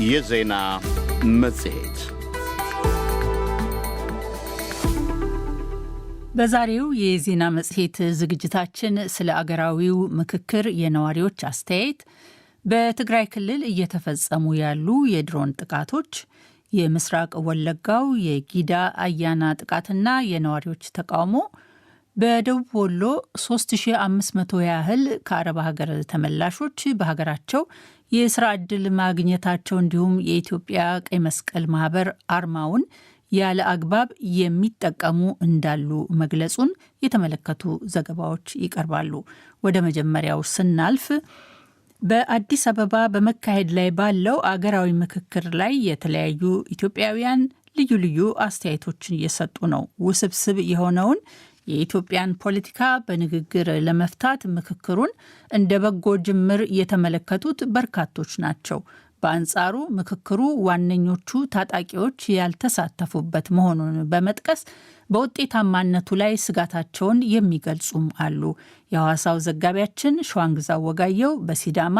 የዜና መጽሔት በዛሬው የዜና መጽሔት ዝግጅታችን ስለ አገራዊው ምክክር የነዋሪዎች አስተያየት፣ በትግራይ ክልል እየተፈጸሙ ያሉ የድሮን ጥቃቶች፣ የምስራቅ ወለጋው የጊዳ አያና ጥቃትና የነዋሪዎች ተቃውሞ፣ በደቡብ ወሎ 3500 ያህል ከአረብ ሀገር ተመላሾች በሀገራቸው የስራ ዕድል ማግኘታቸው፣ እንዲሁም የኢትዮጵያ ቀይ መስቀል ማህበር አርማውን ያለ አግባብ የሚጠቀሙ እንዳሉ መግለጹን የተመለከቱ ዘገባዎች ይቀርባሉ። ወደ መጀመሪያው ስናልፍ በአዲስ አበባ በመካሄድ ላይ ባለው አገራዊ ምክክር ላይ የተለያዩ ኢትዮጵያውያን ልዩ ልዩ አስተያየቶችን እየሰጡ ነው። ውስብስብ የሆነውን የኢትዮጵያን ፖለቲካ በንግግር ለመፍታት ምክክሩን እንደ በጎ ጅምር የተመለከቱት በርካቶች ናቸው። በአንጻሩ ምክክሩ ዋነኞቹ ታጣቂዎች ያልተሳተፉበት መሆኑን በመጥቀስ በውጤታማነቱ ላይ ስጋታቸውን የሚገልጹም አሉ። የሐዋሳው ዘጋቢያችን ሸዋንግዛው ወጋየው በሲዳማ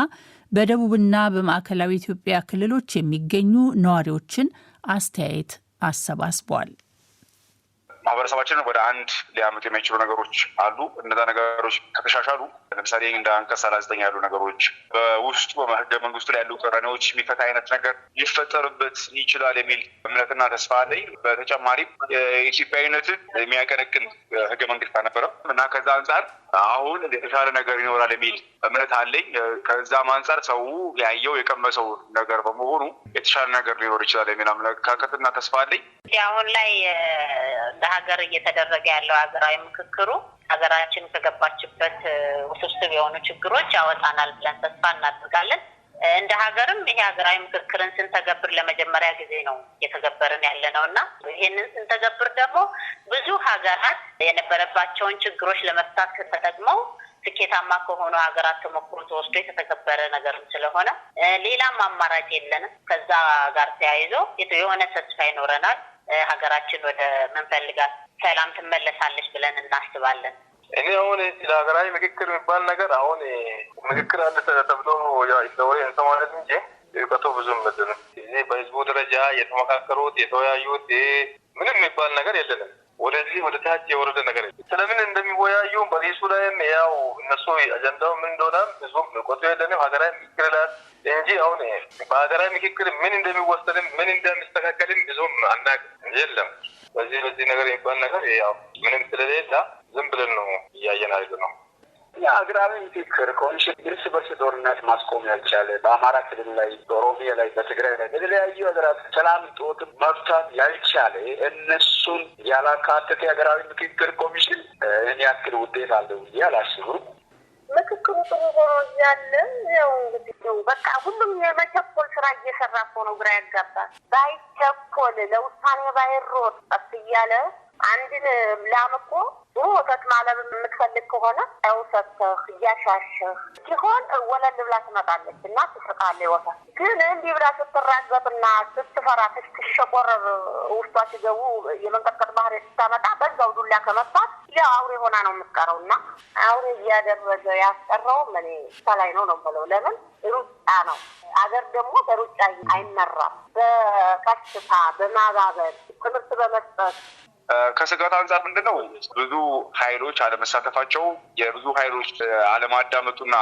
በደቡብና በማዕከላዊ ኢትዮጵያ ክልሎች የሚገኙ ነዋሪዎችን አስተያየት አሰባስቧል። ማህበረሰባችንን ወደ አንድ ሊያመጡ የሚችሉ ነገሮች አሉ። እነዛ ነገሮች ከተሻሻሉ ለምሳሌ እንደ አንቀጽ 39 ያሉ ነገሮች በውስጡ በህገ መንግስቱ ላይ ያሉ ቅራኔዎች የሚፈታ አይነት ነገር ሊፈጠርበት ይችላል የሚል እምነትና ተስፋ አለኝ። በተጨማሪም የኢትዮጵያዊነትን የሚያቀነቅን ህገ መንግስት አልነበረም እና ከዛ አንጻር አሁን የተሻለ ነገር ይኖራል የሚል እምነት አለኝ። ከዛም አንጻር ሰው ያየው የቀመሰው ነገር በመሆኑ የተሻለ ነገር ሊኖር ይችላል የሚል አመለካከትና ተስፋ አለኝ። አሁን ላይ ለሀገር እየተደረገ ያለው ሀገራዊ ምክክሩ ሀገራችን ከገባችበት ውስብስብ የሆኑ ችግሮች ያወጣናል ብለን ተስፋ እናደርጋለን። እንደ ሀገርም ይሄ ሀገራዊ ምክክርን ስንተገብር ለመጀመሪያ ጊዜ ነው እየተገበርን ያለነው እና ይሄንን ስንተገብር ደግሞ ብዙ ሀገራት የነበረባቸውን ችግሮች ለመፍታት ተጠቅመው ስኬታማ ከሆኑ ሀገራት ተሞክሮ ተወስዶ የተተገበረ ነገር ስለሆነ ሌላም አማራጭ የለንም። ከዛ ጋር ተያይዞ የሆነ ተስፋ ይኖረናል። ሀገራችን ወደ ምንፈልጋት ሰላም ትመለሳለች ብለን እናስባለን። እኔ አሁን ለሀገራዊ ምክክር የሚባል ነገር አሁን ምክክር አለ ተብሎ ይወሬ እንሰማለን እንጂ እውቀቱ ብዙም ምንድነው እዚህ በህዝቡ ደረጃ የተመካከሩት የተወያዩት ምንም የሚባል ነገር የለንም። ወደዚህ ወደ ታች የወረደ ነገር ስለምን እንደሚወያዩ በሪሱ ላይም ያው እነሱ አጀንዳው ምን እንደሆነ ብዙም እውቀቱ የለንም። ሀገራዊ ምክክር ላይ እንጂ አሁን በሀገራዊ ምክክር ምን እንደሚወሰንም ምን እንደሚስተካከልም ብዙም አናውቅም የለም። በዚህ ነገር የሚባል ነገር ያው ምንም ስለሌለ ዝም ብለን ነው እያየን ነው። የሀገራዊ ምክክር ኮሚሽን እርስ በርስ ጦርነት ማስቆም ያልቻለ በአማራ ክልል ላይ፣ በኦሮሚያ ላይ፣ በትግራይ ላይ በተለያዩ ሀገራት ሰላም ጦት መፍታት ያልቻለ እነሱን ያላካተተ የሀገራዊ ምክክር ኮሚሽን እኔ ያክል ውጤት አለው ብዬ አላስብም። ምክክሩ ጥሩ ሆኖ እያለ ያው እንግዲህ በቃ ሁሉም የመቸኮል ስራ እየሰራ እኮ ነው። ግራ ያጋባል። ባይቸኮል ለውሳኔ ባይሮጥ ቀስ እያለ አንድን ላም እኮ ወተት ማለብ የምትፈልግ ከሆነ አይውሰትህ እያሻሸህ ሲሆን ወለል ብላ ትመጣለች እና ትስቃለች። ወተት ግን እንዲህ ብላ ስትራገጥና ስትፈራ ስትሸቆረር ውስጧ ሲገቡ የመንቀጥቀጥ ባህሪ ስታመጣ በዛው ዱላ ከመጣት ያው አውሬ ሆና ነው የምትቀረው እና አውሬ እያደረገ ያስቀረው እኔ ሰላይ ነው ብለው ለምን ሩጫ ነው። አገር ደግሞ በሩጫ አይመራም። በቀስታ በማባበል ትምህርት በመስጠት ከስጋት አንጻር ምንድነው ብዙ ኃይሎች አለመሳተፋቸው የብዙ ኃይሎች አለማዳመጡና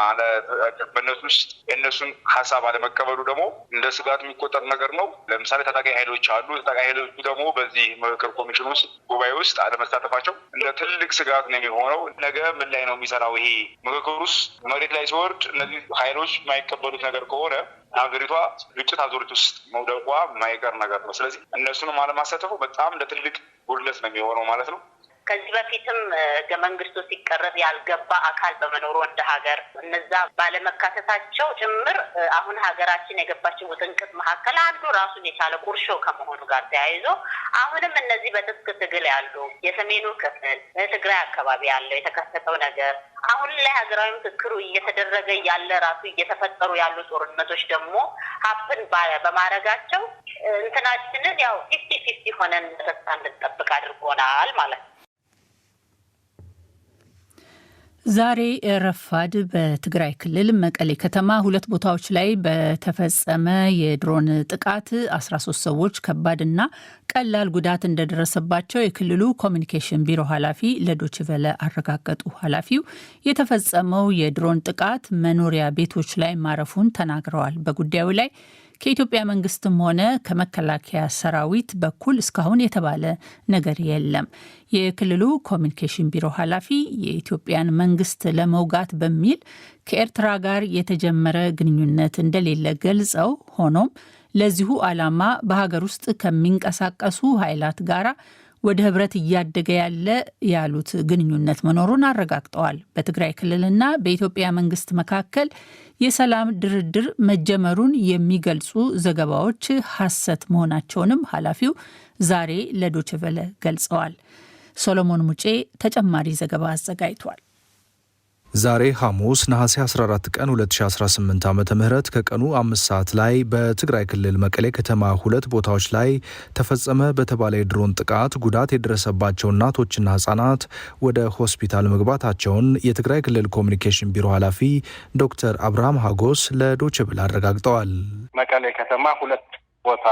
በእነሱ ውስጥ የእነሱን ሀሳብ አለመቀበሉ ደግሞ እንደ ስጋት የሚቆጠር ነገር ነው። ለምሳሌ ታጣቂ ኃይሎች አሉ። ታጣቂ ኃይሎቹ ደግሞ በዚህ ምክክር ኮሚሽን ውስጥ ጉባኤ ውስጥ አለመሳተፋቸው እንደ ትልቅ ስጋት ነው የሚሆነው። ነገ ምን ላይ ነው የሚሰራው ይሄ ምክክር ውስጥ መሬት ላይ ሲወርድ እነዚህ ኃይሎች የማይቀበሉት ነገር ከሆነ ሀገሪቷ ግጭት አዙሪት ውስጥ መውደቋ የማይቀር ነገር ነው። ስለዚህ እነሱንም አለማሳተፉ በጣም እንደ ትልቅ ጉድለት ነው የሚሆነው ማለት ነው። ከዚህ በፊትም ህገ መንግስቱ ሲቀረጽ ያልገባ አካል በመኖሩ እንደ ሀገር እነዛ ባለመካተታቸው ጭምር አሁን ሀገራችን የገባችው ውጥንቅጥ መካከል አንዱ ራሱን የቻለ ቁርሾ ከመሆኑ ጋር ተያይዞ አሁንም እነዚህ በትጥቅ ትግል ያሉ የሰሜኑ ክፍል ትግራይ አካባቢ ያለው የተከሰተው ነገር አሁን ላይ ሀገራዊ ምክክሩ እየተደረገ ያለ ራሱ እየተፈጠሩ ያሉ ጦርነቶች ደግሞ ሀፕን በማድረጋቸው እንትናችንን ያው 50-50 ሆነን ተስፋ እንድንጠብቅ አድርጎናል ማለት ነው። ዛሬ ረፋድ በትግራይ ክልል መቀሌ ከተማ 2 ቦታዎች ላይ በተፈጸመ የድሮን ጥቃት 13 ሰዎች ከባድና ቀላል ጉዳት እንደደረሰባቸው የክልሉ ኮሚኒኬሽን ቢሮ ኃላፊ ለዶይቼ ቬለ አረጋገጡ። ኃላፊው የተፈጸመው የድሮን ጥቃት መኖሪያ ቤቶች ላይ ማረፉን ተናግረዋል። በጉዳዩ ላይ ከኢትዮጵያ መንግስትም ሆነ ከመከላከያ ሰራዊት በኩል እስካሁን የተባለ ነገር የለም። የክልሉ ኮሚኒኬሽን ቢሮ ኃላፊ የኢትዮጵያን መንግስት ለመውጋት በሚል ከኤርትራ ጋር የተጀመረ ግንኙነት እንደሌለ ገልጸው፣ ሆኖም ለዚሁ ዓላማ በሀገር ውስጥ ከሚንቀሳቀሱ ኃይላት ጋራ ወደ ህብረት እያደገ ያለ ያሉት ግንኙነት መኖሩን አረጋግጠዋል። በትግራይ ክልልና በኢትዮጵያ መንግስት መካከል የሰላም ድርድር መጀመሩን የሚገልጹ ዘገባዎች ሐሰት መሆናቸውንም ኃላፊው ዛሬ ለዶይቼ ቬለ ገልጸዋል። ሶሎሞን ሙጬ ተጨማሪ ዘገባ አዘጋጅቷል። ዛሬ ሐሙስ ነሐሴ 14 ቀን 2018 ዓ.ም ከቀኑ 5 ሰዓት ላይ በትግራይ ክልል መቀሌ ከተማ 2 ቦታዎች ላይ ተፈጸመ በተባለ የድሮን ጥቃት ጉዳት የደረሰባቸው እናቶችና ህጻናት ወደ ሆስፒታል መግባታቸውን የትግራይ ክልል ኮሚኒኬሽን ቢሮ ኃላፊ ዶክተር አብርሃም ሀጎስ ለዶይቼ ቬለ አረጋግጠዋል። መቀሌ ከተማ 2 ቦታ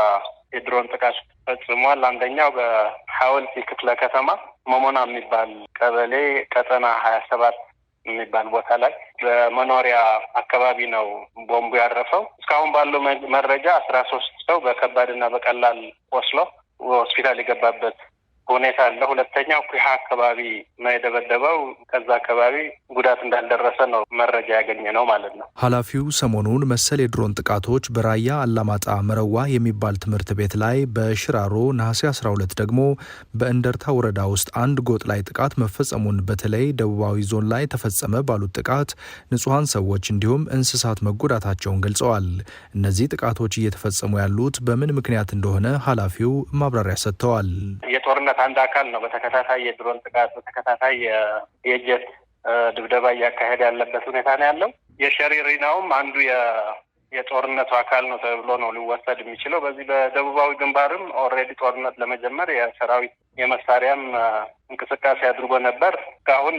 የድሮን ጥቃት ፈጽሟል። አንደኛው በሐወልቲ ክፍለ ከተማ መሞና የሚባል ቀበሌ ቀጠና 27 የሚባል ቦታ ላይ በመኖሪያ አካባቢ ነው ቦምቡ ያረፈው። እስካሁን ባለው መረጃ 13 ሰው በከባድና በቀላል ቆስሎ ሆስፒታል የገባበት ሁኔታ አለ። ሁለተኛው ኩሃ አካባቢ ነው የደበደበው። ከዛ አካባቢ ጉዳት እንዳልደረሰ ነው መረጃ ያገኘ ነው ማለት ነው። ኃላፊው ሰሞኑን መሰል የድሮን ጥቃቶች በራያ አላማጣ መረዋ የሚባል ትምህርት ቤት ላይ፣ በሽራሮ ነሐሴ 12 ደግሞ በእንደርታ ወረዳ ውስጥ አንድ ጎጥ ላይ ጥቃት መፈጸሙን፣ በተለይ ደቡባዊ ዞን ላይ ተፈጸመ ባሉት ጥቃት ንጹሐን ሰዎች እንዲሁም እንስሳት መጎዳታቸውን ገልጸዋል። እነዚህ ጥቃቶች እየተፈጸሙ ያሉት በምን ምክንያት እንደሆነ ኃላፊው ማብራሪያ ሰጥተዋል። የጦርነት አንድ አካል ነው። በተከታታይ የድሮን ጥቃት፣ በተከታታይ የጀት ድብደባ እያካሄደ ያለበት ሁኔታ ነው ያለው። የሸሪሪናውም አንዱ የጦርነቱ አካል ነው ተብሎ ነው ሊወሰድ የሚችለው። በዚህ በደቡባዊ ግንባርም ኦልሬዲ ጦርነት ለመጀመር የሰራዊት የመሳሪያም እንቅስቃሴ አድርጎ ነበር። እስካሁን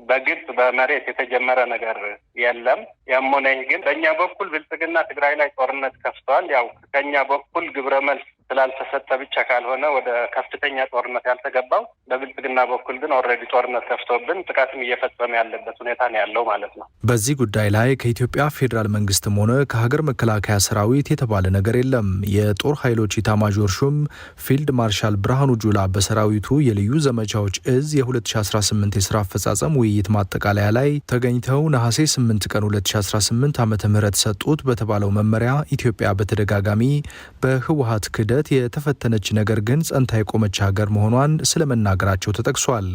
በግልጽ በመሬት የተጀመረ ነገር የለም። ያም ሆነ ይህ ግን በእኛ በኩል ብልጽግና ትግራይ ላይ ጦርነት ከፍተዋል። ያው ከኛ በኩል ግብረ መልስ ስላልተሰጠ ብቻ ካልሆነ ወደ ከፍተኛ ጦርነት ያልተገባው፣ በብልጽግና በኩል ግን ኦልሬዲ ጦርነት ከፍቶብን ጥቃትም እየፈጸመ ያለበት ሁኔታ ነው ያለው ማለት ነው። በዚህ ጉዳይ ላይ ከኢትዮጵያ ፌዴራል መንግስትም ሆነ ከሀገር መከላከያ ሰራዊት የተባለ ነገር የለም። የጦር ኃይሎች ኢታማዦር ሹም ፊልድ ማርሻል ብርሃኑ ጁላ በሰራዊቱ የልዩ ዘመቻዎች እዝ የ2018 የስራ አፈጻጸም ውይይት ማጠቃለያ ላይ ተገኝተው ነሐሴ 8 ቀን 2018 ዓ.ም ሰጡት በተባለው መመሪያ ኢትዮጵያ በተደጋጋሚ በህወሓት ክደት የተፈተነች ነገር ግን ጸንታ የቆመች ሀገር መሆኗን ስለመናገራቸው ተጠቅሷል።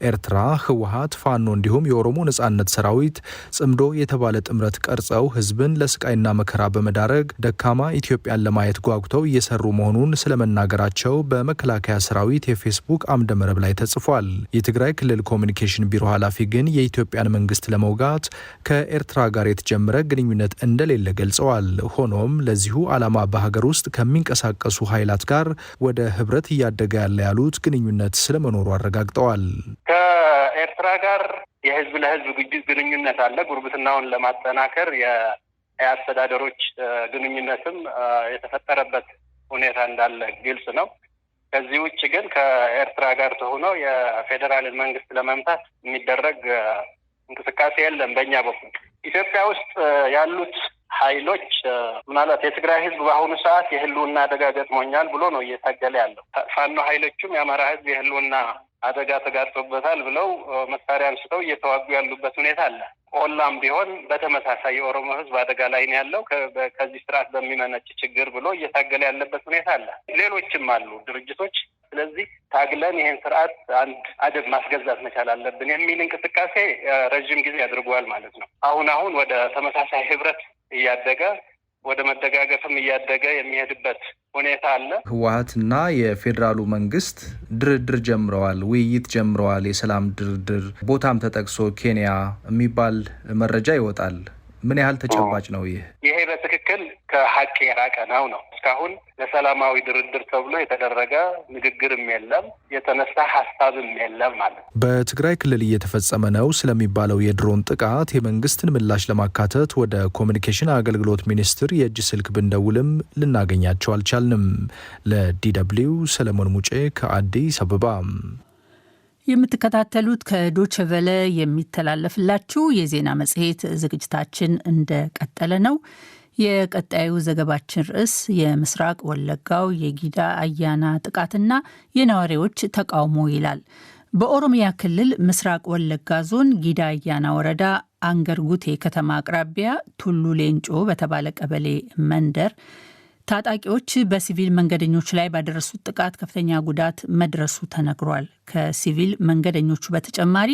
ኤርትራ፣ ህወሓት፣ ፋኖ እንዲሁም የኦሮሞ ነጻነት ሰራዊት ጽምዶ የተባለ ጥምረት ቀርጸው ህዝብን ለስቃይና መከራ በመዳረግ ደካማ ኢትዮጵያን ለማየት ጓጉተው እየሰሩ መሆኑን ስለመናገራቸው በመከላከያ ሰራዊት የፌስቡክ አምደ መረብ ላይ ተጽፏል። የትግራይ ክልል ኮሚኒኬሽን ቢሮ ኃላፊ ግን የኢትዮጵያን መንግስት ለመውጋት ከኤርትራ ጋር የተጀመረ ግንኙነት እንደሌለ ገልጸዋል። ሆኖም ለዚሁ ዓላማ በሀገር ውስጥ ከሚንቀሳቀሱ ኃይላት ጋር ወደ ህብረት እያደገ ያለ ያሉት ግንኙነት ስለመኖሩ አረጋግጠዋል። ከኤርትራ ጋር የህዝብ ለህዝብ ግንኙነት አለ። ጉርብትናውን ለማጠናከር የአስተዳደሮች ግንኙነትም የተፈጠረበት ሁኔታ እንዳለ ግልጽ ነው። ከዚህ ውጭ ግን ከኤርትራ ጋር ተሆኖ የፌዴራልን መንግስት ለመምታት የሚደረግ እንቅስቃሴ የለም። በእኛ በኩል ኢትዮጵያ ውስጥ ያሉት ኃይሎች ምናልባት የትግራይ ህዝብ በአሁኑ ሰዓት የህልውና አደጋ ገጥሞኛል ብሎ ነው እየታገለ ያለው። ፋኖ ኃይሎቹም የአማራ ህዝብ የህልውና አደጋ ተጋርጦበታል ብለው መሳሪያ አንስተው እየተዋጉ ያሉበት ሁኔታ አለ። ቆላም ቢሆን በተመሳሳይ የኦሮሞ ህዝብ አደጋ ላይ ነው ያለው ከዚህ ስርዓት በሚመነጭ ችግር ብሎ እየታገለ ያለበት ሁኔታ አለ። ሌሎችም አሉ ድርጅቶች። ስለዚህ ታግለን ይህን ስርዓት አንድ አደብ ማስገዛት መቻል አለብን የሚል እንቅስቃሴ ረዥም ጊዜ አድርጓል ማለት ነው። አሁን ወደ ተመሳሳይ ህብረት እያደገ ወደ መደጋገፍም እያደገ የሚሄድበት ሁኔታ አለ። ህወሓትና የፌዴራሉ መንግስት ድርድር ጀምረዋል፣ ውይይት ጀምረዋል። የሰላም ድርድር ቦታም ተጠቅሶ ኬንያ የሚባል መረጃ ይወጣል። ምን ያህል ተጨባጭ ነው ይሄ በትክክል ከሀቅ የራቀ ነው። እስካሁን ለሰላማዊ ድርድር ተብሎ የተደረገ ንግግርም የለም፣ የተነሳ ሀሳብም የለም ማለት። በትግራይ ክልል እየተፈጸመ ነው ስለሚባለው የድሮን ጥቃት የመንግስትን ምላሽ ለማካተት ወደ ኮሚኒኬሽን አገልግሎት ሚኒስቴር የእጅ ስልክ ብንደውልም ልናገኛቸው አልቻልንም። ለዲደብሊው ሰለሞን ሙጬ ከአዲስ አበባ። የምትከታተሉት ከዶቼ ቬለ የሚተላለፍላችሁ የዜና መጽሔት ዝግጅታችን እንደቀጠለ ነው። የቀጣዩ ዘገባችን ርዕስ የምስራቅ ወለጋው የጊዳ አያና ጥቃትና የነዋሪዎች ተቃውሞ ይላል። በኦሮሚያ ክልል ምስራቅ ወለጋ ዞን ጊዳ አያና ወረዳ አንገርጉቴ ከተማ አቅራቢያ ቱሉ ሌንጮ በተባለ ቀበሌ መንደር ታጣቂዎች በሲቪል መንገደኞች ላይ ባደረሱት ጥቃት ከፍተኛ ጉዳት መድረሱ ተነግሯል። ከሲቪል መንገደኞቹ በተጨማሪ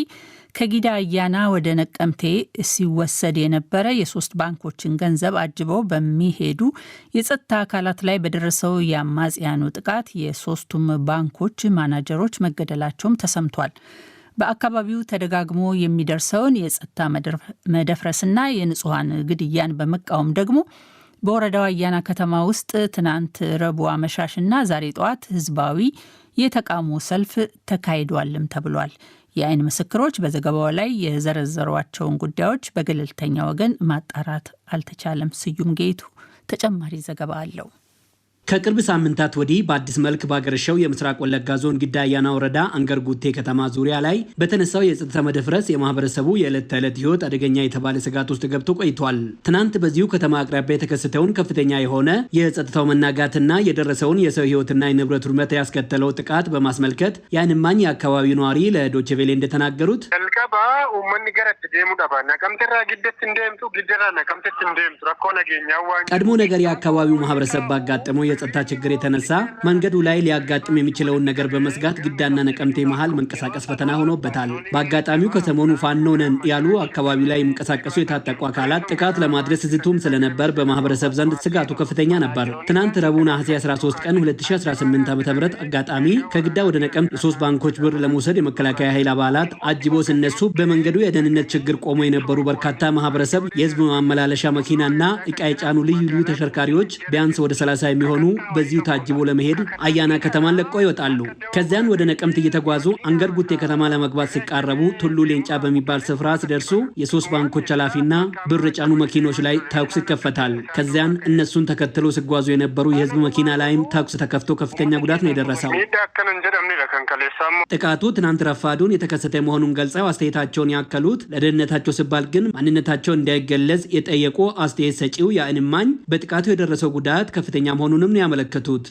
ከጊዳ አያና ወደ ነቀምቴ ሲወሰድ የነበረ የ3 ባንኮችን ገንዘብ አጅበው በሚሄዱ የጸጥታ አካላት ላይ በደረሰው የአማጽያኑ ጥቃት የ3ቱም ባንኮች ማናጀሮች መገደላቸውም ተሰምቷል። በአካባቢው ተደጋግሞ የሚደርሰውን የጸጥታ መደፍረስና የንጹሐን ግድያን በመቃወም ደግሞ በወረዳው አያና ከተማ ውስጥ ትናንት ረቡዕ አመሻሽና ዛሬ ጠዋት ህዝባዊ የተቃውሞ ሰልፍ ተካሂዷልም ተብሏል። የአይን ምስክሮች በዘገባው ላይ የዘረዘሯቸውን ጉዳዮች በገለልተኛ ወገን ማጣራት አልተቻለም። ስዩም ጌቱ ተጨማሪ ዘገባ አለው። ከቅርብ ሳምንታት ወዲህ በአዲስ መልክ ባገረሸው የምስራቅ ወለጋ ዞን ጊዳ አያና ወረዳ አንገርጉቴ ከተማ ዙሪያ ላይ በተነሳው የጸጥታ መደፍረስ የማህበረሰቡ የዕለት ተዕለት ህይወት አደገኛ የተባለ ስጋት ውስጥ ገብቶ ቆይቷል። ትናንት በዚሁ ከተማ አቅራቢያ የተከሰተውን ከፍተኛ የሆነ የጸጥታው መናጋትና የደረሰውን የሰው ህይወትና የንብረት ውድመት ያስከተለው ጥቃት በማስመልከት የዓይን እማኝ የአካባቢው ነዋሪ ለዶቼ ቬለ እንደተናገሩት ቀድሞ ነገር የአካባቢው ማህበረሰብ ባጋጠመው የጸጥታ ችግር የተነሳ መንገዱ ላይ ሊያጋጥም የሚችለውን ነገር በመስጋት ግዳና ነቀምቴ መሃል መንቀሳቀስ ፈተና ሆኖበታል። በአጋጣሚው ከሰሞኑ ፋኖ ነን ያሉ አካባቢው ላይ የሚንቀሳቀሱ የታጠቁ አካላት ጥቃት ለማድረስ ዝቱም ስለነበር በማህበረሰብ ዘንድ ስጋቱ ከፍተኛ ነበር። ትናንት ረቡዕ ነሐሴ 13 ቀን 2018 ዓ.ም አጋጣሚ ከግዳ ወደ ነቀምት የ3 ባንኮች ብር ለመውሰድ የመከላከያ ኃይል አባላት አጅቦ ሲነሱ በመንገዱ የደህንነት ችግር ቆሞ የነበሩ በርካታ ማህበረሰብ የህዝብ ማመላለሻ መኪናና ዕቃ የጫኑ ልዩ ተሽከርካሪዎች ቢያንስ ወደ 30 የሚሆኑ በዚሁ ታጅቦ ለመሄድ አያና ከተማን ለቆ ይወጣሉ። ከዚያን ወደ ነቀምት እየተጓዙ አንገርጉቴ ከተማ ለመግባት ሲቃረቡ ቱሉ ሌንጫ በሚባል ስፍራ ሲደርሱ የ3 ባንኮች ኃላፊና ብር ጫኑ መኪኖች ላይ ተኩስ ይከፈታል። ከዚያን እነሱን ተከትሎ ሲጓዙ የነበሩ የህዝብ መኪና ላይም ተኩስ ተከፍቶ ከፍተኛ ጉዳት ነው የደረሰው። ጥቃቱ ትናንት ረፋዱን የተከሰተ መሆኑን ገልጸው አስተያየታቸውን ያከሉት ለደህንነታቸው ሲባል ግን ማንነታቸው እንዳይገለጽ የጠየቁ አስተያየት ሰጪው የዓይን እማኝ በጥቃቱ የደረሰው ጉዳት ከፍተኛ መሆኑንም ነው ያመለከቱት።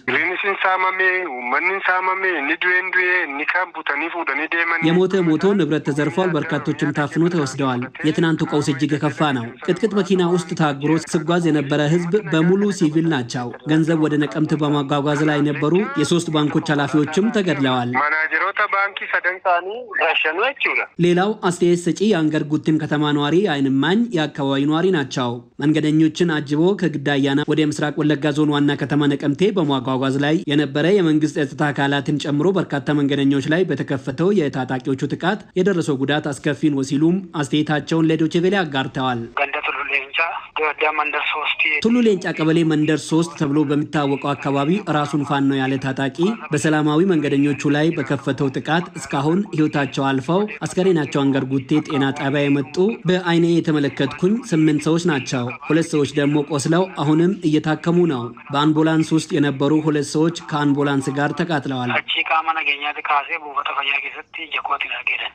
የሞተ ሞቶ ንብረት ተዘርፏል፣ በርካቶችም ታፍኖ ተወስደዋል። የትናንቱ ቀውስ እጅግ የከፋ ነው። ቅጥቅጥ መኪና ውስጥ ታግሮ ሲጓዝ የነበረ ህዝብ በሙሉ ሲቪል ናቸው። ገንዘብ ወደ ነቀምት በማጓጓዝ ላይ የነበሩ የ3 ባንኮች ኃላፊዎችም ተገድለዋል። ሌላው አስተያየት ሰጪ የአንገርጉቴም ከተማ ነዋሪ የዓይን እማኝ የአካባቢ ነዋሪ ናቸው። መንገደኞችን አጅቦ ከግዳ አያና ወደ ምስራቅ ወለጋ ዞን ዋና ከተማ ነቀምቴ በማጓጓዝ ላይ የነበረ የመንግስት የጸጥታ አካላትን ጨምሮ በርካታ መንገደኞች ላይ በተከፈተው የታጣቂዎቹ ጥቃት የደረሰው ጉዳት አስከፊ ነው ሲሉም አስተያየታቸውን ለዶቼ ቬለ አጋርተዋል። ቱሉ ሌንጫ ቀበሌ መንደር 3 ተብሎ በሚታወቀው አካባቢ ራሱን ፋኖ ያለ ታጣቂ በሰላማዊ መንገደኞቹ ላይ በከፈተው ጥቃት እስካሁን ህይወታቸው አልፈው አስከሬናቸው አንገርጉቴ ጤና ጣቢያ የመጡ በአይኔ የተመለከትኩኝ 8 ሰዎች ናቸው። 2 ሰዎች ደግሞ ቆስለው አሁንም እየታከሙ ነው። በአምቡላንስ ውስጥ የነበሩ 2 ሰዎች ከአምቡላንስ ጋር ተቃጥለዋል።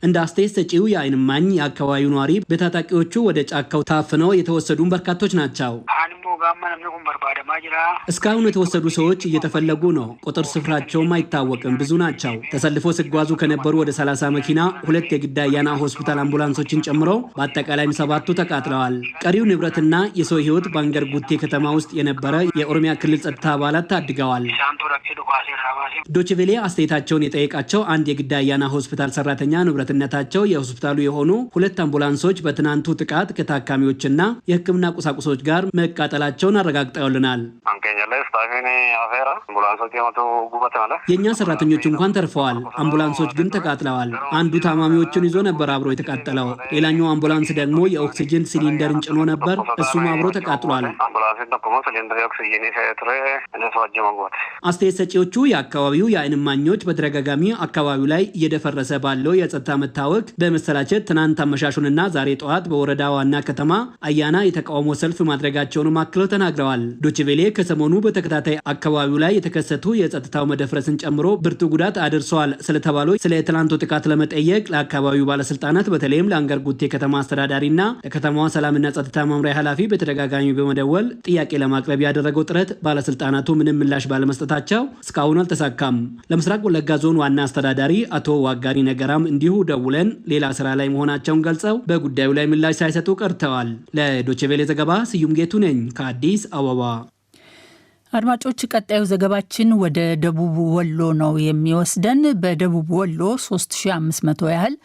እንደ አስተያየት ሰጪው የዓይን እማኝ የአካባቢው ነዋሪ በታጣቂዎቹ ወደ ጫካው ታፍነው የተወሰዱ በርካቶች ናቸው። እስካሁን የተወሰዱ ሰዎች እየተፈለጉ ነው። ቁጥር ስፍራቸውም አይታወቅም፣ ብዙ ናቸው። ተሰልፎ ሲጓዙ ከነበሩ ወደ 30 መኪና 2 የጊዳ አያና ሆስፒታል አምቡላንሶችን ጨምሮ በአጠቃላይም 7ቱ ተቃጥለዋል። ቀሪው ንብረትና የሰው ህይወት በአንገርጉቴ ከተማ ውስጥ የነበረ የኦሮሚያ ክልል ጸጥታ አባላት ታድገዋል። ዶቼ ቬለ አስተያየታቸውን የጠየቃቸው አንድ የጊዳ አያና ሆስፒታል ሰራተኛ ንብረትነታቸው የሆስፒታሉ የሆኑ 2 አምቡላንሶች በትናንቱ ጥቃት ከታካሚዎችና የህክምና ቁሳቁሶች ጋር መቃጠላቸውን አረጋግጠውልናል። የኛ ሰራተኞች እንኳን ተርፈዋል። አምቡላንሶች ግን ተቃጥለዋል። አንዱ ታማሚዎችን ይዞ ነበር አብሮ የተቃጠለው። ሌላኛው አምቡላንስ ደግሞ የኦክሲጅን ሲሊንደርን ጭኖ ነበር፣ እሱም አብሮ ተቃጥሏል። አስተያየት ሰጪዎቹ የአካባቢው የዓይን እማኞች በተደጋጋሚ አካባቢው ላይ እየደፈረሰ ባለው የጸጥታ መታወክ በመሰላቸት ትናንት አመሻሹንና ዛሬ ጠዋት በወረዳ ዋና ከተማ አያና የተቃውሞ ሰልፍ ማድረጋቸውን አክለው ተናግረዋል። ዶችቬሌ ከሰሞኑ በተከታታይ አካባቢው ላይ የተከሰቱ የጸጥታው መደፍረስን ጨምሮ ብርቱ ጉዳት አድርሰዋል ስለተባለው ስለ ትናንቱ ጥቃት ለመጠየቅ ለአካባቢው ባለስልጣናት በተለይም ለአንገርጉቴ ከተማ አስተዳዳሪና ለከተማዋ ሰላምና ጸጥታ መምሪያ ኃላፊ በተደጋጋሚ በመደወል ጥያቄ ለማቅረብ ያደረገው ጥረት ባለስልጣናቱ ምንም ምላሽ ባለመስጠታቸው እስካሁን አልተሳካም። ለምስራቅ ወለጋ ዞን ዋና አስተዳዳሪ አቶ ዋጋሪ ነገራም እንዲሁ ደውለን ሌላ ስራ ላይ መሆናቸውን ገልጸው በጉዳዩ ላይ ምላሽ ሳይሰጡ ቀርተዋል። ለዶቼቬሌ ዘገባ ስዩም ጌቱ ነኝ ከአዲስ አበባ። አድማጮች፣ ቀጣዩ ዘገባችን ወደ ደቡብ ወሎ ነው የሚወስደን። በደቡብ ወሎ 3500 ያህል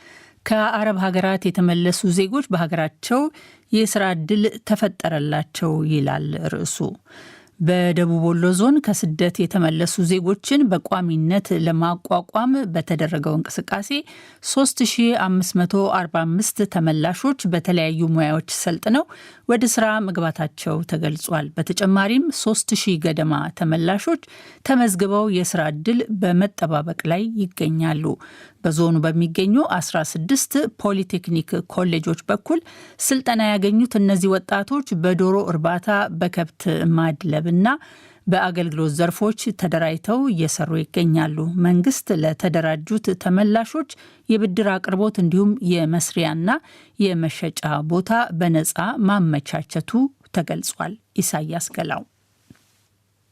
ከአረብ ሀገራት የተመለሱ ዜጎች በሀገራቸው የስራ ዕድል ተፈጠረላቸው ይላል ርዕሱ። በደቡብ ወሎ ዞን ከስደት የተመለሱ ዜጎችን በቋሚነት ለማቋቋም በተደረገው እንቅስቃሴ 3545 ተመላሾች በተለያዩ ሙያዎች ሰልጥነው ወደ ስራ መግባታቸው ተገልጿል። በተጨማሪም 3000 ገደማ ተመላሾች ተመዝግበው የስራ ዕድል በመጠባበቅ ላይ ይገኛሉ። በዞኑ በሚገኙ 16 ፖሊቴክኒክ ኮሌጆች በኩል ስልጠና ያገኙት እነዚህ ወጣቶች በዶሮ እርባታ፣ በከብት ማድለብና በአገልግሎት ዘርፎች ተደራጅተው እየሰሩ ይገኛሉ። መንግስት ለተደራጁት ተመላሾች የብድር አቅርቦት እንዲሁም የመስሪያና የመሸጫ ቦታ በነፃ ማመቻቸቱ ተገልጿል። ኢሳያስ ገላው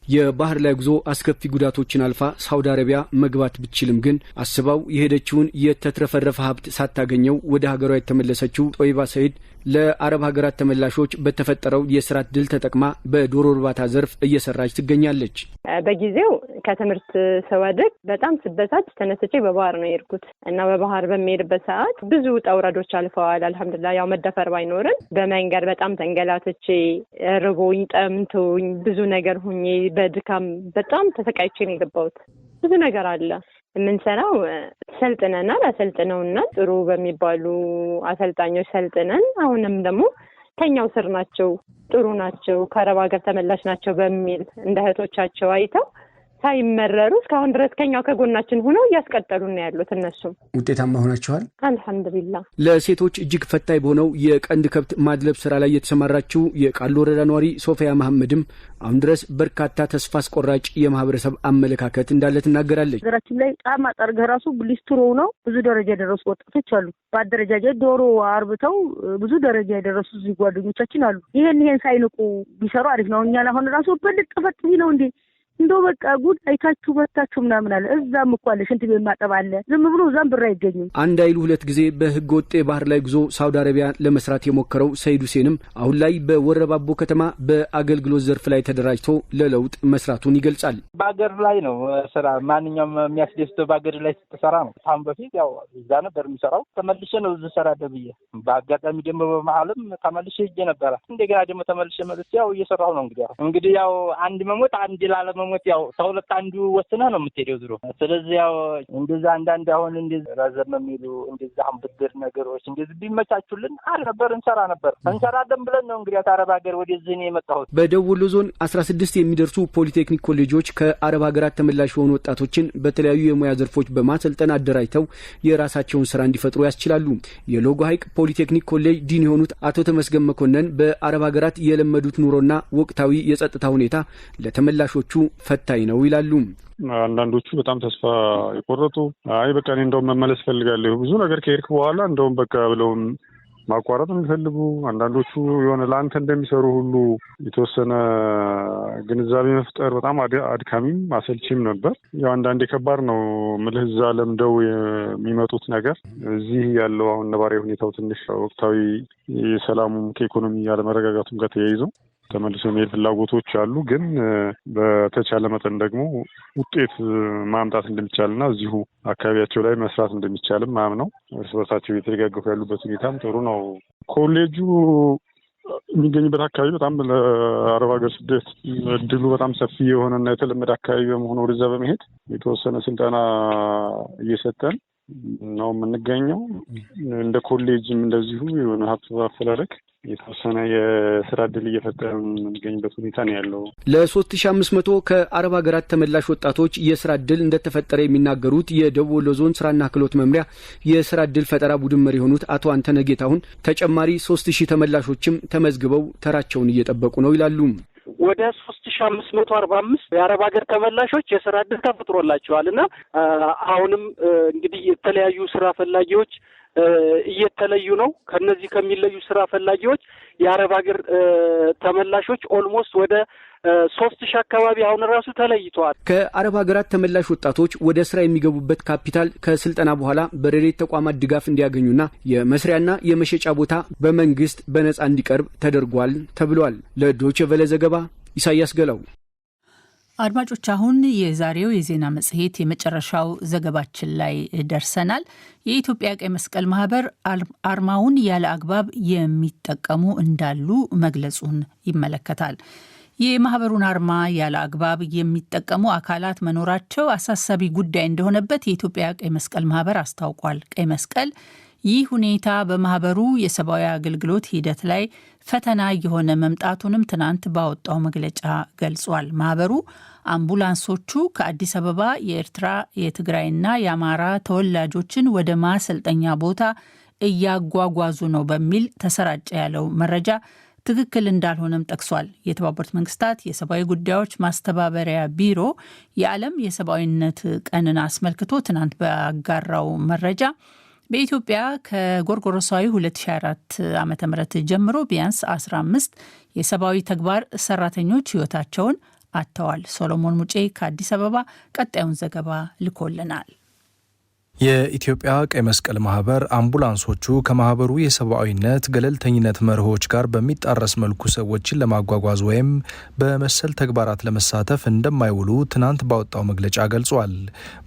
የባህር ላይ ጉዞ አስከፊ ጉዳቶችን አልፋ ሳውዲ አረቢያ መግባት ብትችልም ግን አስባው የሄደችውን የተትረፈረፈ ሀብት ሳታገኘው ወደ ሀገሯ የተመለሰችው ጦይባ ሰይድ ለአረብ ሀገራት ተመላሾች በተፈጠረው የስራ ዕድል ተጠቅማ በዶሮ እርባታ ዘርፍ እየሰራች ትገኛለች። በጊዜው ከትምህርት ስወድቅ በጣም ስበሳጭ ተነስቼ በባህር ነው የሄድኩት እና በባህር በሚሄድበት ሰዓት ብዙ ውጣ ውረዶች አልፈዋል። አልሐምዱሊላህ ያው መደፈር ባይኖርም በመንገድ በጣም ተንገላትቼ ርቦኝ ጠምቶኝ ብዙ ነገር ሁኜ በድካም በጣም ተሰቃይቼ ነው የገባሁት። ብዙ ነገር አለ የምንሰራው። ሰልጥነናል፣ አሰልጥነውና ጥሩ በሚባሉ አሰልጣኞች ሰልጥነን አሁንም ደግሞ ከኛው ስር ናቸው፣ ጥሩ ናቸው፣ ከአረብ ሀገር ተመላሽ ናቸው በሚል እንደ እህቶቻቸው አይተው ሳይመረሩ እስካሁን ድረስ ከኛው ከጎናችን ሆነው እያስቀጠሉ ነው ያሉት። እነሱም ውጤታማ ሆናቸዋል አልሐምዱሊላህ። ለሴቶች እጅግ ፈታኝ በሆነው የቀንድ ከብት ማድለብ ስራ ላይ የተሰማራችው የቃሉ ወረዳ ነዋሪ ሶፊያ መሐመድም አሁን ድረስ በርካታ ተስፋ አስቆራጭ የማህበረሰብ አመለካከት እንዳለ ትናገራለች። ሀገራችን ላይ ጣም አጠርገህ ራሱ ሊስትሮ ነው ብዙ ደረጃ የደረሱ ወጣቶች አሉ። በአደረጃጀት ዶሮ አርብተው ብዙ ደረጃ የደረሱ ጓደኞቻችን አሉ። ይሄን ሳይንቁ ቢሰሩ አሪፍ ነው። እኛ አሁን ራሱ በልጥፈት ነው እንዴ እንደው በቃ ጉድ አይታችሁ መታችሁ ምናምን አለ። እዛም እኮ አለ ሽንት ቤት ማጠብ አለ። ዝም ብሎ እዛም ብር አይገኝም። አንድ አይሉ ሁለት ጊዜ በህገ ወጥ የባህር ላይ ጉዞ ሳውዲ አረቢያ ለመስራት የሞከረው ሰይድ ሁሴንም አሁን ላይ በወረባቦ ከተማ በአገልግሎት ዘርፍ ላይ ተደራጅቶ ለለውጥ መስራቱን ይገልጻል። በአገር ላይ ነው ስራ ማንኛውም የሚያስደስተው በአገር ላይ ስትሰራ ነው። አሁን በፊት ያው እዛ ነበር የሚሰራው። ተመልሼ ነው እዚህ ሰራ ደብዬ በአጋጣሚ ደግሞ በመሀልም ተመልሼ ሄጄ ነበረ። እንደገና ደግሞ ተመልሼ መልሼ ያው እየሰራሁ ነው። እንግዲህ ያው አንድ መሞት አንድ ላለ መሞት ያው ተውለት አንዱ ወስነህ ነው የምትሄደው ዝሮ። ስለዚህ ያው እንደዛ አንዳንድ አሁን እንደዛ ረዘም የሚሉ እንደዛ ብድር ነገሮች እንደዚህ ቢመቻቹልን አሪፍ ነበር፣ እንሰራለን ብለን ነው እንግዲህ አረብ ሀገር ወደዚህ ነው የመጣሁት። በደቡብ ወሎ ዞን 16 የሚደርሱ ፖሊቴክኒክ ኮሌጆች ከአረብ ሀገራት ተመላሽ የሆኑ ወጣቶችን በተለያዩ የሙያ ዘርፎች በማሰልጠን አደራጅተው የራሳቸውን ስራ እንዲፈጥሩ ያስችላሉ። የሎጎ ሀይቅ ፖሊቴክኒክ ኮሌጅ ዲን የሆኑት አቶ ተመስገን መኮንን በአረብ ሀገራት የለመዱት ኑሮና ወቅታዊ የጸጥታ ሁኔታ ለተመላሾቹ ፈታኝ ነው ይላሉ። አንዳንዶቹ በጣም ተስፋ የቆረጡ አይ በቃ እኔ እንደውም መመለስ ፈልጋለሁ ብዙ ነገር ከሄድክ በኋላ እንደውም በቃ ብለውን ማቋረጥ የሚፈልጉ፣ አንዳንዶቹ የሆነ ለአንተ እንደሚሰሩ ሁሉ የተወሰነ ግንዛቤ መፍጠር በጣም አድካሚም አሰልቺም ነበር። ያው አንዳንዴ ከባድ ነው ምልህ እዛ ለምደው የሚመጡት ነገር እዚህ ያለው አሁን ነባራዊ ሁኔታው ትንሽ ወቅታዊ የሰላሙም ከኢኮኖሚ ያለመረጋጋቱም ጋር ተያይዘው ተመልሶ የሚሄድ ፍላጎቶች አሉ። ግን በተቻለ መጠን ደግሞ ውጤት ማምጣት እንደሚቻልና እዚሁ አካባቢያቸው ላይ መስራት እንደሚቻልም ማምነው እርስ በርሳቸው እየተደጋገፉ ያሉበት ሁኔታም ጥሩ ነው። ኮሌጁ የሚገኝበት አካባቢ በጣም ለአረብ ሀገር ስደት እድሉ በጣም ሰፊ የሆነና የተለመደ አካባቢ በመሆኑ ወደዛ በመሄድ የተወሰነ ስልጠና እየሰጠን ነው የምንገኘው። እንደ ኮሌጅም እንደዚሁ የሆነ ሀብት አፈላለግ የተወሰነ የስራ እድል እየፈጠረ የምንገኝበት ሁኔታ ነው ያለው። ለ3500 ከአረብ ሀገራት ተመላሽ ወጣቶች የስራ እድል እንደተፈጠረ የሚናገሩት የደቡብ ወሎ ዞን ስራና ክህሎት መምሪያ የስራ እድል ፈጠራ ቡድን መሪ የሆኑት አቶ አንተነህ ጌታሁን ተጨማሪ 3000 ተመላሾችም ተመዝግበው ተራቸውን እየጠበቁ ነው ይላሉ። ወደ 3545 የአረብ ሀገር ተመላሾች የስራ እድል ተፈጥሮላቸዋልና አሁንም እንግዲህ የተለያዩ ስራ ፈላጊዎች እየተለዩ ነው። ከነዚህ ከሚለዩ ስራ ፈላጊዎች የአረብ ሀገር ተመላሾች ኦልሞስት ወደ 3000 አካባቢ አሁን ራሱ ተለይተዋል። ከአረብ ሀገራት ተመላሽ ወጣቶች ወደ ስራ የሚገቡበት ካፒታል ከስልጠና በኋላ በረድኤት ተቋማት ድጋፍ እንዲያገኙና የመስሪያና የመሸጫ ቦታ በመንግስት በነጻ እንዲቀርብ ተደርጓል ተብሏል። ለዶይቼ ቬለ ዘገባ ኢሳያስ ገላው። አድማጮች አሁን የዛሬው የዜና መጽሔት የመጨረሻው ዘገባችን ላይ ደርሰናል። የኢትዮጵያ ቀይ መስቀል ማህበር አርማውን ያለ አግባብ የሚጠቀሙ እንዳሉ መግለጹን ይመለከታል። የማህበሩን አርማ ያለ አግባብ የሚጠቀሙ አካላት መኖራቸው አሳሳቢ ጉዳይ እንደሆነበት የኢትዮጵያ ቀይ መስቀል ማህበር አስታውቋል። ቀይ መስቀል ይህ ሁኔታ በማህበሩ የሰብአዊ አገልግሎት ሂደት ላይ ፈተና የሆነ መምጣቱንም ትናንት ባወጣው መግለጫ ገልጿል። ማህበሩ አምቡላንሶቹ ከአዲስ አበባ የኤርትራ የትግራይና የአማራ ተወላጆችን ወደ ማሰልጠኛ ቦታ እያጓጓዙ ነው በሚል ተሰራጨ ያለው መረጃ ትክክል እንዳልሆነም ጠቅሷል። የተባበሩት መንግስታት የሰብአዊ ጉዳዮች ማስተባበሪያ ቢሮ የዓለም የሰብአዊነት ቀንን አስመልክቶ ትናንት ባጋራው መረጃ በኢትዮጵያ ከጎርጎሮሳዊ 2004 ዓ.ም ጀምሮ ቢያንስ 15 የሰብአዊ ተግባር ሰራተኞች ህይወታቸውን አጥተዋል። ሶሎሞን ሙጬ ከአዲስ አበባ ቀጣዩን ዘገባ ልኮልናል። የኢትዮጵያ ቀይ መስቀል ማህበር አምቡላንሶቹ ከማህበሩ የሰብአዊነት ገለልተኝነት መርሆች ጋር በሚጣረስ መልኩ ሰዎችን ለማጓጓዝ ወይም በመሰል ተግባራት ለመሳተፍ እንደማይውሉ ትናንት ባወጣው መግለጫ ገልጿል።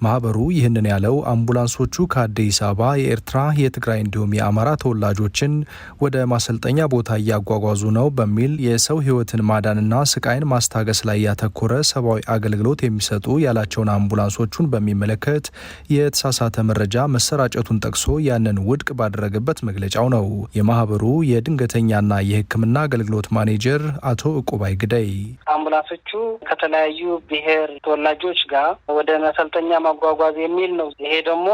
ማህበሩ ይህንን ያለው አምቡላንሶቹ ከአዲስ አበባ የኤርትራ፣ የትግራይ እንዲሁም የአማራ ተወላጆችን ወደ ማሰልጠኛ ቦታ እያጓጓዙ ነው በሚል የሰው ህይወትን ማዳንና ስቃይን ማስታገስ ላይ ያተኮረ ሰብአዊ አገልግሎት የሚሰጡ ያላቸውን አምቡላንሶቹን በሚመለከት የተሳሳተ መረጃ መሰራጨቱን ጠቅሶ ያንን ውድቅ ባደረገበት መግለጫው ነው። የማህበሩ የድንገተኛና የሕክምና አገልግሎት ማኔጀር አቶ እቁባይ ግዳይ አምቡላንሶቹ ከተለያዩ ብሔር ተወላጆች ጋር ወደ መሰልጠኛ ማጓጓዝ የሚል ነው። ይሄ ደግሞ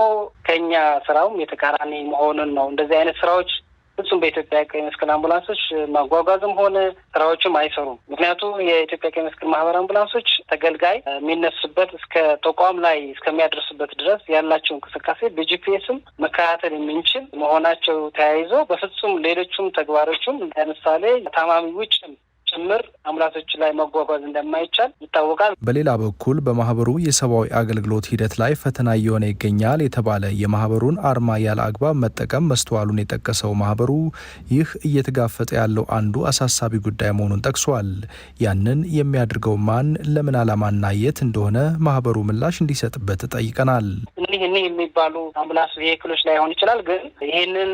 ከኛ ስራውም የተቃራኒ መሆኑን ነው። እንደዚህ አይነት ስራዎች ፍጹም በኢትዮጵያ ቀይ መስቀል አምቡላንሶች ማጓጓዝም ሆነ ስራዎችም አይሰሩም። ምክንያቱም የኢትዮጵያ ቀይ መስቀል ማህበር አምቡላንሶች ተገልጋይ የሚነሱበት እስከ ተቋም ላይ እስከሚያደርሱበት ድረስ ያላቸው እንቅስቃሴ በጂፒኤስም መከታተል የምንችል መሆናቸው ተያይዞ በፍጹም ሌሎቹም ተግባሮችም ለምሳሌ ታማሚ ውጭ ጭምር አምቡላንሶች ላይ መጓጓዝ እንደማይቻል ይታወቃል። በሌላ በኩል በማህበሩ የሰብአዊ አገልግሎት ሂደት ላይ ፈተና እየሆነ ይገኛል የተባለ የማህበሩን አርማ ያለ አግባብ መጠቀም መስተዋሉን የጠቀሰው ማህበሩ ይህ እየተጋፈጠ ያለው አንዱ አሳሳቢ ጉዳይ መሆኑን ጠቅሷል። ያንን የሚያደርገው ማን፣ ለምን ዓላማና የት እንደሆነ ማህበሩ ምላሽ እንዲሰጥበት ጠይቀናል። እኒህ የሚባሉ አምቡላንስ ቬሂክሎች ላይሆን ይችላል፣ ግን ይህንን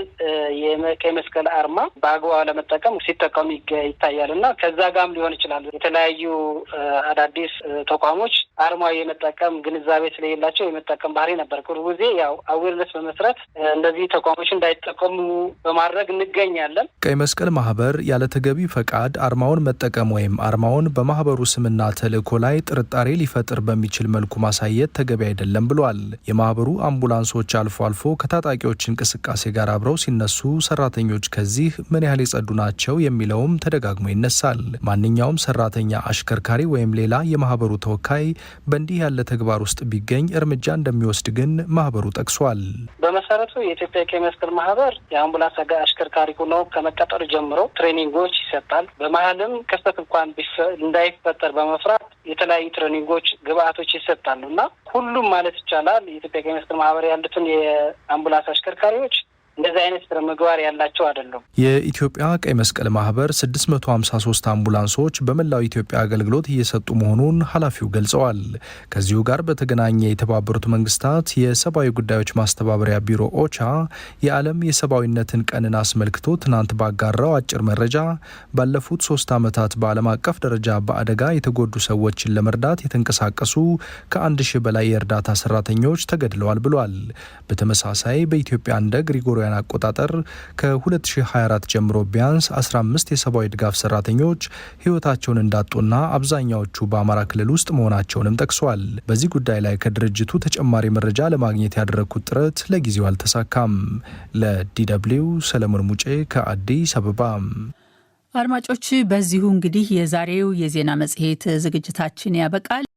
የቀይ መስቀል አርማ በአግባቡ ለመጠቀም ሲጠቀሙ ይታያል እና ከዛ ጋርም ሊሆን ይችላል። የተለያዩ አዳዲስ ተቋሞች አርማው የመጠቀም ግንዛቤ ስለሌላቸው የመጠቀም ባህሪ ነበር። ቅርቡ ጊዜ ያው አዌርነስ በመስራት እንደዚህ ተቋሞች እንዳይጠቀሙ በማድረግ እንገኛለን። ቀይ መስቀል ማህበር ያለ ተገቢ ፈቃድ አርማውን መጠቀም ወይም አርማውን በማህበሩ ስምና ተልእኮ ላይ ጥርጣሬ ሊፈጥር በሚችል መልኩ ማሳየት ተገቢ አይደለም ብሏል። የማህበሩ አምቡላንሶች አልፎ አልፎ ከታጣቂዎች እንቅስቃሴ ጋር አብረው ሲነሱ ሰራተኞች ከዚህ ምን ያህል የጸዱ ናቸው የሚለውም ተደጋግሞ ይነሳል። ማንኛውም ሰራተኛ፣ አሽከርካሪ ወይም ሌላ የማህበሩ ተወካይ በእንዲህ ያለ ተግባር ውስጥ ቢገኝ እርምጃ እንደሚወስድ ግን ማህበሩ ጠቅሷል። በመሰረቱ የኢትዮጵያ ቀይ መስቀል ማህበር የአምቡላንስ አሽከርካሪ ሆኖ ከመቀጠር ጀምሮ ትሬኒንጎች ይሰጣል። በመሀልም ክስተት እንኳን እንዳይፈጠር በመፍራት የተለያዩ ትሬኒንጎች፣ ግብአቶች ይሰጣሉ እና ሁሉም ማለት ይቻላል የኢትዮጵያ ቀይ መስቀል ማህበር ያሉትን የአምቡላንስ አሽከርካሪዎች እንደዚህ አይነት ስነ ምግባር ያላቸው አይደሉም። የኢትዮጵያ ቀይ መስቀል ማህበር 653 አምቡላንሶች በመላው ኢትዮጵያ አገልግሎት እየሰጡ መሆኑን ኃላፊው ገልጸዋል። ከዚሁ ጋር በተገናኘ የተባበሩት መንግስታት የሰብአዊ ጉዳዮች ማስተባበሪያ ቢሮ ኦቻ የዓለም የሰብአዊነትን ቀንን አስመልክቶ ትናንት ባጋራው አጭር መረጃ ባለፉት 3 ዓመታት በዓለም አቀፍ ደረጃ በአደጋ የተጎዱ ሰዎችን ለመርዳት የተንቀሳቀሱ ከ1000 በላይ የእርዳታ ሰራተኞች ተገድለዋል ብሏል። በተመሳሳይ በኢትዮጵያ እንደ ግሪጎሪያን አቆጣጠር ከ2024 ጀምሮ ቢያንስ 15 የሰብአዊ ድጋፍ ሰራተኞች ህይወታቸውን እንዳጡና አብዛኛዎቹ በአማራ ክልል ውስጥ መሆናቸውንም ጠቅሷል። በዚህ ጉዳይ ላይ ከድርጅቱ ተጨማሪ መረጃ ለማግኘት ያደረግኩት ጥረት ለጊዜው አልተሳካም። ለዲደብሊው ሰለሞን ሙጬ ከአዲስ አበባ። አድማጮች፣ በዚሁ እንግዲህ የዛሬው የዜና መጽሔት ዝግጅታችን ያበቃል።